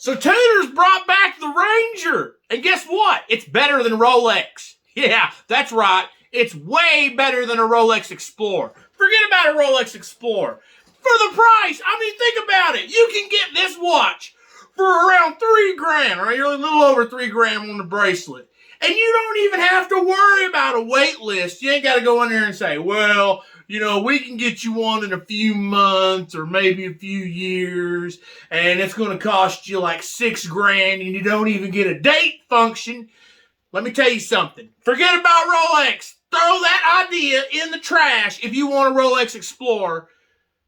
So Tudor's brought back the Ranger. And guess what? It's better than Rolex. Yeah, that's right. It's way better than a Rolex Explorer. Forget about a Rolex Explorer. For the price, I mean, think about it. You can get this watch for around $3,000, right? You're a little over $3,000 on the bracelet. And you don't even have to worry about a wait list. You ain't got to go in there and say, well, you know, we can get you one in a few months or maybe a few years, and it's going to cost you like $6,000, and you don't even get a date function. Let me tell you something. Forget about Rolex. Throw that idea in the trash if you want a Rolex Explorer.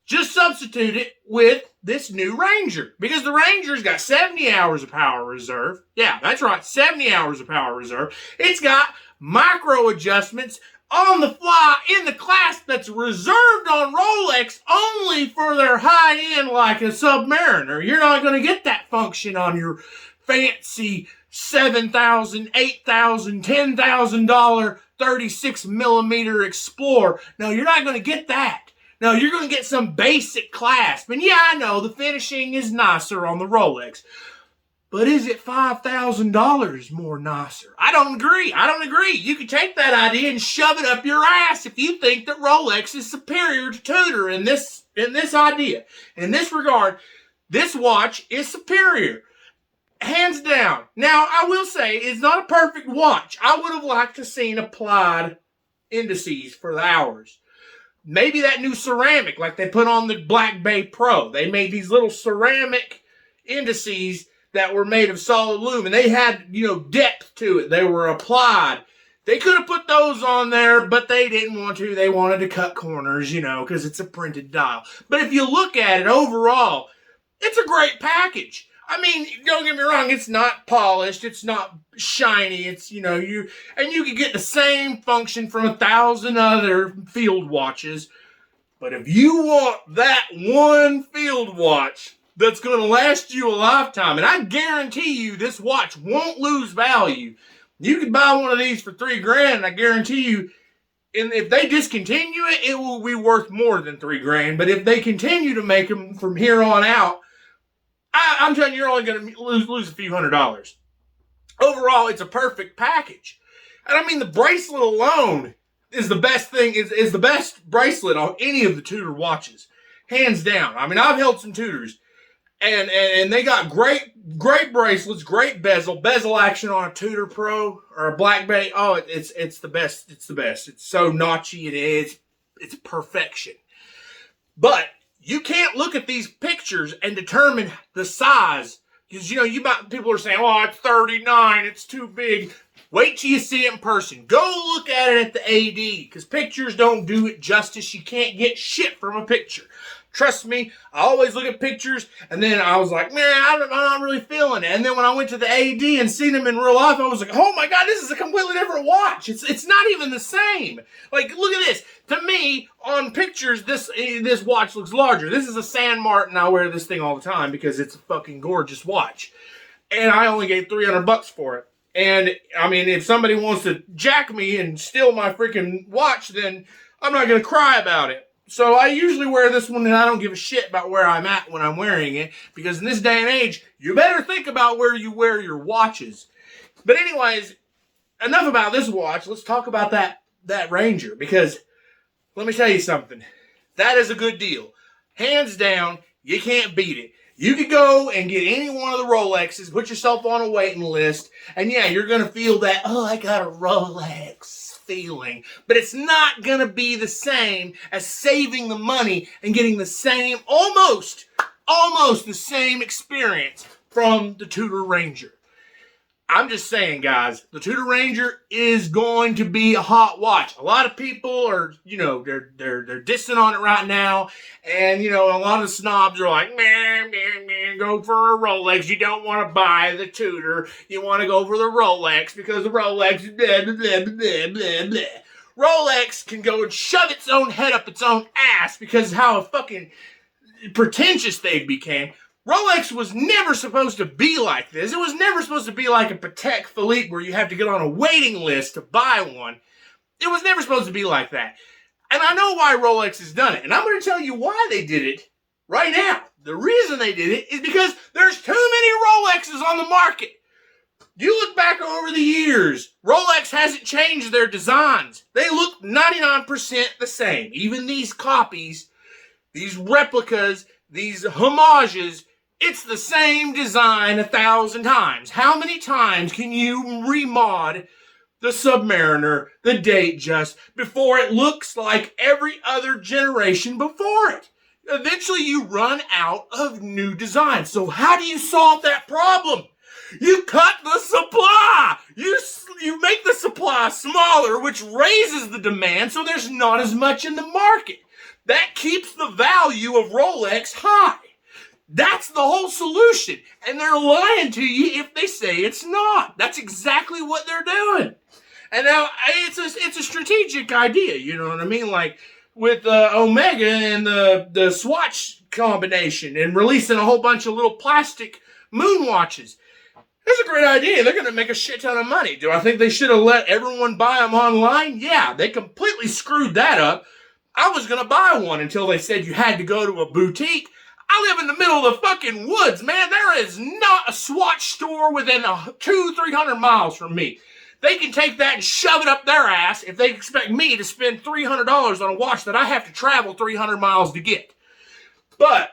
Just substitute it with this new Ranger. Because the Ranger's got 70 hours of power reserve. Yeah, that's right, 70 hours of power reserve. It's got micro adjustments on the fly in the class that's reserved on Rolex only for their high-end like a Submariner. You're not going to get that function on your fancy $7,000, $8,000, $10,000 36 millimeter Explorer. No, you're not going to get that. No, you're going to get some basic clasp. And yeah, I know the finishing is nicer on the Rolex. But is it $5,000 more nicer? I don't agree. You can take that idea and shove it up your ass if you think that Rolex is superior to Tudor in this idea. In this regard, this watch is superior. Hands down. Now, I will say, it's not a perfect watch. I would have liked to have seen applied indices for the hours. Maybe that new ceramic, like they put on the Black Bay Pro. They made these little ceramic indices that were made of solid aluminum. They had, depth to it. They were applied. They could have put those on there, but they didn't want to. They wanted to cut corners, because it's a printed dial. But if you look at it overall, it's a great package. I mean, don't get me wrong, it's not polished, it's not shiny, it's, you can get the same function from 1,000 other field watches. But if you want that one field watch that's going to last you a lifetime, and I guarantee you this watch won't lose value. You can buy one of these for $3,000, and I guarantee you, and if they discontinue it, it will be worth more than $3,000. But if they continue to make them from here on out, I'm telling you, you're only going to lose a few $100s. Overall, it's a perfect package. And I mean, the bracelet alone is the best thing, is the best bracelet on any of the Tudor watches. Hands down. I mean, I've held some Tudors, and they got great bracelets, great bezel action on a Tudor Pro or a Black Bay. Oh, it's the best. It's the best. It's so notchy. It's perfection. But you can't look at these pictures and determine the size. Because, people are saying, oh, it's 39, it's too big. Wait till you see it in person. Go look at it at the AD, because pictures don't do it justice. You can't get shit from a picture. Trust me, I always look at pictures, and then I was like, man, I'm not really feeling it. And then when I went to the AD and seen them in real life, I was like, oh my God, this is a completely different watch. It's not even the same. Like, look at this. To me, on pictures, this watch looks larger. This is a San Martin. I wear this thing all the time because it's a fucking gorgeous watch. And I only gave $300 for it. And, I mean, if somebody wants to jack me and steal my freaking watch, then I'm not going to cry about it. So I usually wear this one, and I don't give a shit about where I'm at when I'm wearing it, because in this day and age, you better think about where you wear your watches. But anyways, enough about this watch. Let's talk about that Ranger, because let me tell you something. That is a good deal. Hands down, you can't beat it. You could go and get any one of the Rolexes, put yourself on a waiting list, and yeah, you're going to feel that, oh, I got a Rolex feeling. But it's not going to be the same as saving the money and getting the same, almost the same experience from the Tudor Ranger. I'm just saying, guys, the Tudor Ranger is going to be a hot watch. A lot of people are, they're dissing on it right now. And, a lot of snobs are like, man, go for a Rolex. You don't want to buy the Tudor. You want to go for the Rolex because the Rolex is blah, blah, blah, blah, blah. Rolex can go and shove its own head up its own ass because of how fucking pretentious they became. Rolex was never supposed to be like this. It was never supposed to be like a Patek Philippe where you have to get on a waiting list to buy one. It was never supposed to be like that. And I know why Rolex has done it. And I'm going to tell you why they did it right now. The reason they did it is because there's too many market. You look back over the years, Rolex hasn't changed their designs. They look 99% the same. Even these copies, these replicas, these homages, it's the same design 1,000 times. How many times can you remod the Submariner, the Datejust, before it looks like every other generation before it? Eventually you run out of new designs. So how do you solve that problem? You cut the supply. You make the supply smaller, which raises the demand, so there's not as much in the market. That keeps the value of Rolex high. That's the whole solution. And they're lying to you if they say it's not. That's exactly what they're doing. And now it's a strategic idea, you know what I mean? Like with Omega and the Swatch combination and releasing a whole bunch of little plastic moon watches. That's a great idea. They're going to make a shit ton of money. Do I think they should have let everyone buy them online? Yeah, they completely screwed that up. I was going to buy one until they said you had to go to a boutique. I live in the middle of the fucking woods, man. There is not a Swatch store within 200-300 miles from me. They can take that and shove it up their ass if they expect me to spend $300 on a watch that I have to travel 300 miles to get. But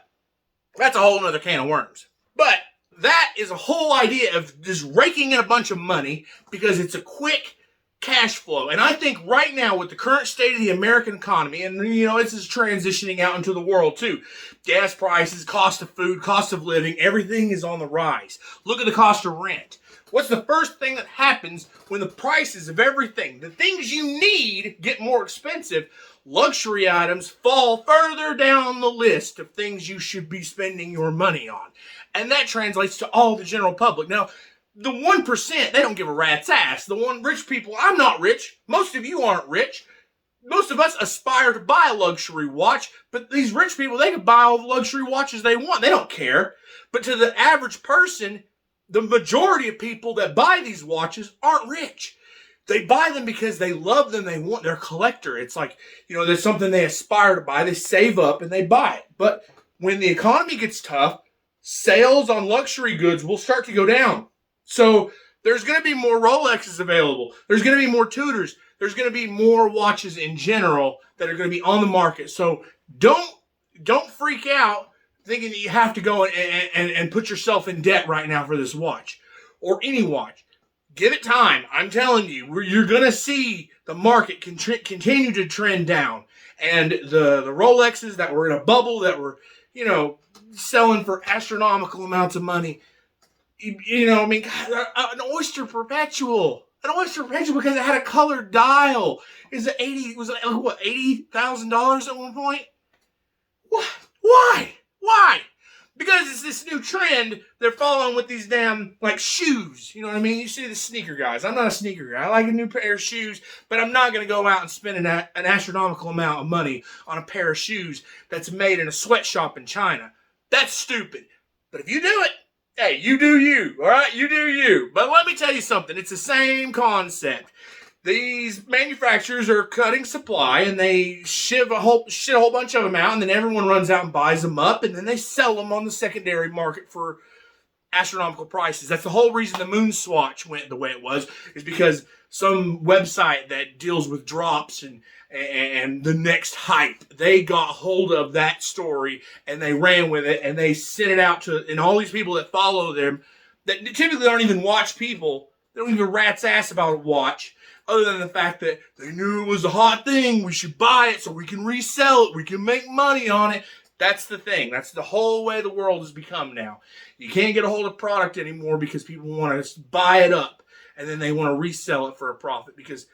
that's a whole nother can of worms. But that is a whole idea of just raking in a bunch of money because it's a quick cash flow. And I think right now with the current state of the American economy, and you know, this is transitioning out into the world too. Gas prices, cost of food, cost of living, everything is on the rise. Look at the cost of rent. What's the first thing that happens when the prices of everything, the things you need, get more expensive? Luxury items fall further down the list of things you should be spending your money on. And that translates to all the general public. Now, the 1%, they don't give a rat's ass. The rich people, I'm not rich. Most of you aren't rich. Most of us aspire to buy a luxury watch, but these rich people, they can buy all the luxury watches they want. They don't care. But to the average person, the majority of people that buy these watches aren't rich. They buy them because they love them. They want, they're a collector. It's like, you know, there's something they aspire to buy. They save up and they buy it. But when the economy gets tough, sales on luxury goods will start to go down. So there's going to be more Rolexes available. There's going to be more Tudors. There's going to be more watches in general that are going to be on the market. So don't freak out thinking that you have to go and put yourself in debt right now for this watch or any watch. Give it time. I'm telling you, you're going to see the market continue to trend down. And the Rolexes that were in a bubble that were, you know, selling for astronomical amounts of money. You know, I mean, an Oyster Perpetual. An Oyster Perpetual because it had a colored dial. Was it $80,000 at one point? What? Why? Why? Because it's this new trend they're following with these damn, like, shoes. You know what I mean? You see the sneaker guys. I'm not a sneaker guy. I like a new pair of shoes, but I'm not going to go out and spend an astronomical amount of money on a pair of shoes that's made in a sweatshop in China. That's stupid. But if you do it, hey, you do you, all right? You do you. But let me tell you something. It's the same concept. These manufacturers are cutting supply, and they shit a whole bunch of them out, and then everyone runs out and buys them up, and then they sell them on the secondary market for astronomical prices. That's the whole reason the Moon Swatch went the way it was, is because some website that deals with drops and the next hype, they got hold of that story, and they ran with it, and they sent it out to, and all these people that follow them, that typically aren't even watch people, they don't give a rat's ass about a watch, other than the fact that they knew it was a hot thing, we should buy it so we can resell it, we can make money on it. That's the thing. That's the whole way the world has become now. You can't get a hold of product anymore because people want to buy it up, and then they want to resell it for a profit because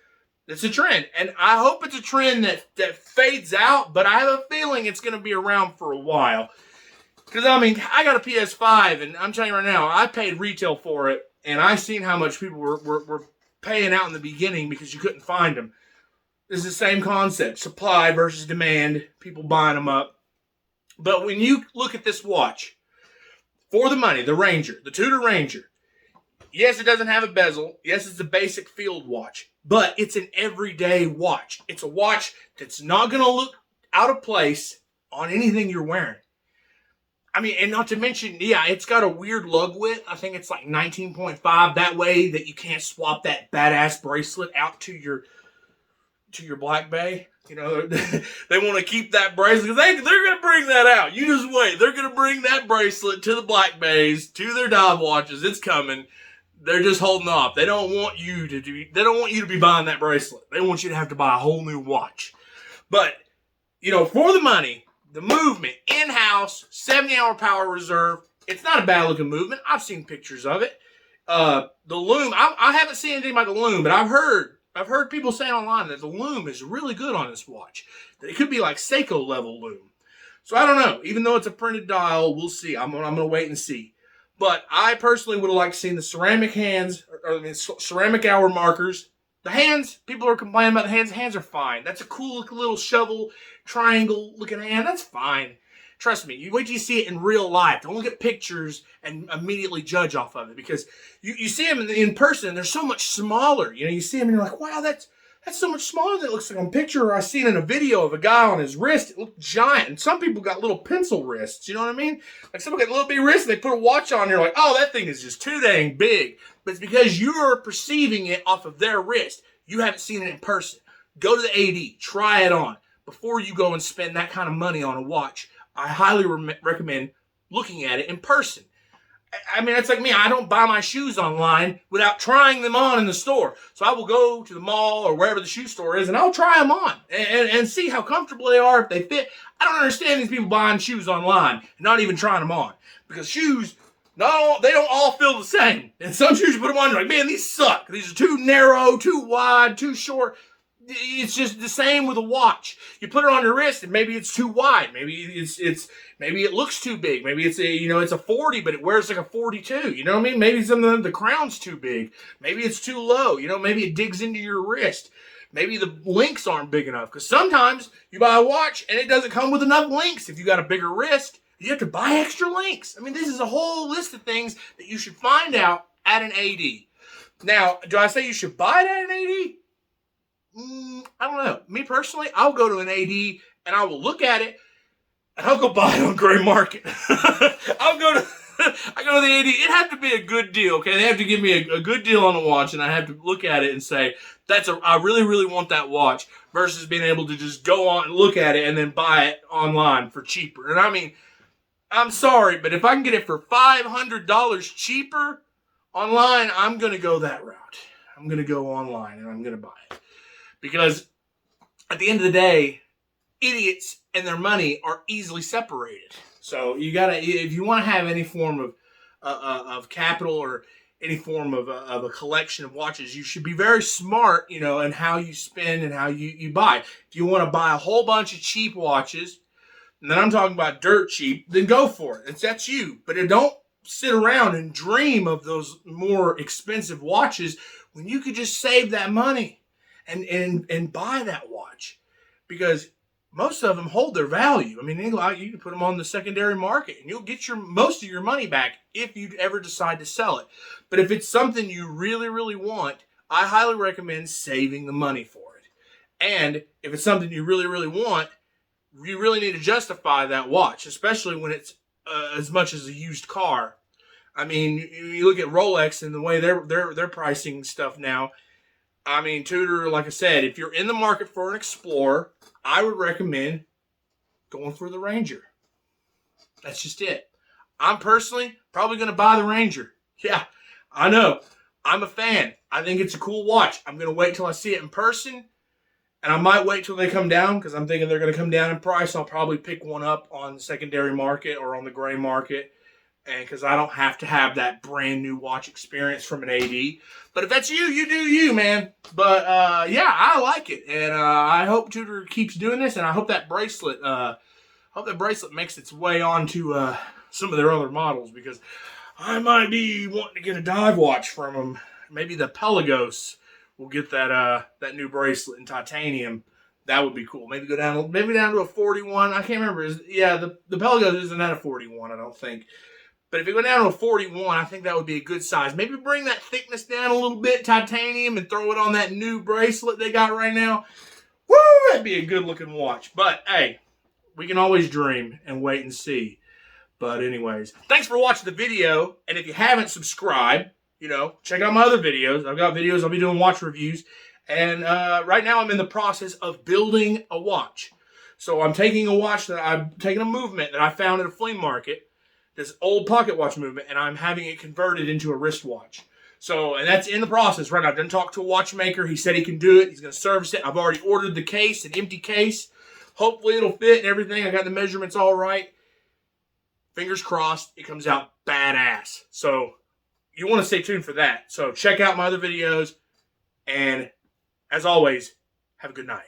it's a trend. And I hope it's a trend that fades out, but I have a feeling it's going to be around for a while. Because, I mean, I got a PS5, and I'm telling you right now, I paid retail for it, and I seen how much people were paying out in the beginning because you couldn't find them. It's the same concept. Supply versus demand. People buying them up. But when you look at this watch, for the money, the Ranger, the Tudor Ranger, yes, it doesn't have a bezel. Yes, it's a basic field watch. But it's an everyday watch. It's a watch that's not going to look out of place on anything you're wearing. I mean, and not to mention, yeah, it's got a weird lug width. I think it's like 19.5. That way that you can't swap that badass bracelet out to your Black Bay. You know, they want to keep that bracelet because they're going to bring that out. You just wait. They're going to bring that bracelet to the Black Bays, to their dive watches. It's coming. They're just holding off. They don't want you to be buying that bracelet. They want you to have to buy a whole new watch. But, you know, for the money, the movement, in-house, 70-hour power reserve, it's not a bad-looking movement. I've seen pictures of it. The lume, I haven't seen anything about the lume, but I've heard people saying online that the lume is really good on this watch. That it could be like Seiko level lume. So I don't know. Even though it's a printed dial, we'll see. I'm gonna wait and see. But I personally would have liked to see the ceramic hands, or the ceramic hour markers. The hands, people are complaining about the hands. The hands are fine. That's a cool little shovel, triangle looking hand. That's fine. Trust me. You wait till you see it in real life. Don't look at pictures and immediately judge off of it, because you see them in person and they're so much smaller. You know, you see them and you're like, wow, that's so much smaller than it looks like on picture. Or I seen in a video of a guy on his wrist. It looked giant. And some people got little pencil wrists. You know what I mean? Like some people got little bitty wrists and they put a watch on and you're like, oh, that thing is just too dang big. But it's because you're perceiving it off of their wrist. You haven't seen it in person. Go to the AD. Try it on before you go and spend that kind of money on a watch. I highly recommend looking at it in person. I mean, it's like me. I don't buy my shoes online without trying them on in the store. So I will go to the mall or wherever the shoe store is, and I'll try them on and see how comfortable they are, if they fit. I don't understand these people buying shoes online and not even trying them on. Because shoes, no, they don't all feel the same. And some shoes you put them on, you're like, man, these suck. These are too narrow, too wide, too short. It's just the same with a watch. You put it on your wrist and maybe it's too wide. Maybe maybe it looks too big. Maybe it's a 40, but it wears like a 42. You know what I mean? Maybe the crown's too big. Maybe it's too low. You know, maybe it digs into your wrist. Maybe the links aren't big enough. Because sometimes you buy a watch and it doesn't come with enough links. If you got a bigger wrist, you have to buy extra links. I mean, this is a whole list of things that you should find out at an AD. Now, do I say you should buy it at an AD? I don't know. Me personally, I'll go to an AD and I will look at it and I'll go buy it on gray market. I go to the AD. It has to be a good deal, okay? They have to give me a good deal on the watch, and I have to look at it and say, I really, really want that watch, versus being able to just go on and look at it and then buy it online for cheaper. And I mean, I'm sorry, but if I can get it for $500 cheaper online, I'm going to go that route. I'm going to go online and I'm going to buy it. Because at the end of the day, idiots and their money are easily separated. So you gotta, if you want to have any form of capital or any form of a collection of watches, you should be very smart, you know, in how you spend and how you buy. If you want to buy a whole bunch of cheap watches, and then I'm talking about dirt cheap, then go for it. That's you. But don't sit around and dream of those more expensive watches when you could just save that money and buy that watch, because most of them hold their value. I mean, you can put them on the secondary market and you'll get most of your money back if you ever decide to sell it. But if it's something you really, really want, I highly recommend saving the money for it. And if it's something you really, really want, you really need to justify that watch, especially when it's as much as a used car. I mean, you look at Rolex and the way they're pricing stuff now. I mean, Tudor, like I said, if you're in the market for an Explorer, I would recommend going for the Ranger. That's just it. I'm personally probably going to buy the Ranger. Yeah, I know. I'm a fan. I think it's a cool watch. I'm going to wait till I see it in person. And I might wait till they come down, because I'm thinking they're going to come down in price. I'll probably pick one up on the secondary market or on the gray market. And because I don't have to have that brand new watch experience from an AD. But if that's you, you do you, man. But yeah, I like it, and I hope Tudor keeps doing this, and I hope that bracelet, makes its way onto some of their other models, because I might be wanting to get a dive watch from them. Maybe the Pelagos will get that new bracelet in titanium. That would be cool. Maybe down to a 41. I can't remember. The Pelagos isn't at a 41, I don't think. But if it went down to a 41, I think that would be a good size. Maybe bring that thickness down a little bit, titanium, and throw it on that new bracelet they got right now. Woo! That'd be a good-looking watch. But, hey, we can always dream and wait and see. But anyways, thanks for watching the video. And if you haven't subscribed, check out my other videos. I've got videos. I'll be doing watch reviews. And right now I'm in the process of building a watch. So I'm taking a movement that I found at a flea market, this old pocket watch movement, and I'm having it converted into a wristwatch. And that's in the process right now. I've done talk to a watchmaker. He said he can do it. He's going to service it. I've already ordered the case, an empty case. Hopefully it'll fit and everything. I got the measurements all right. Fingers crossed, it comes out badass. So you want to stay tuned for that. So check out my other videos. And as always, have a good night.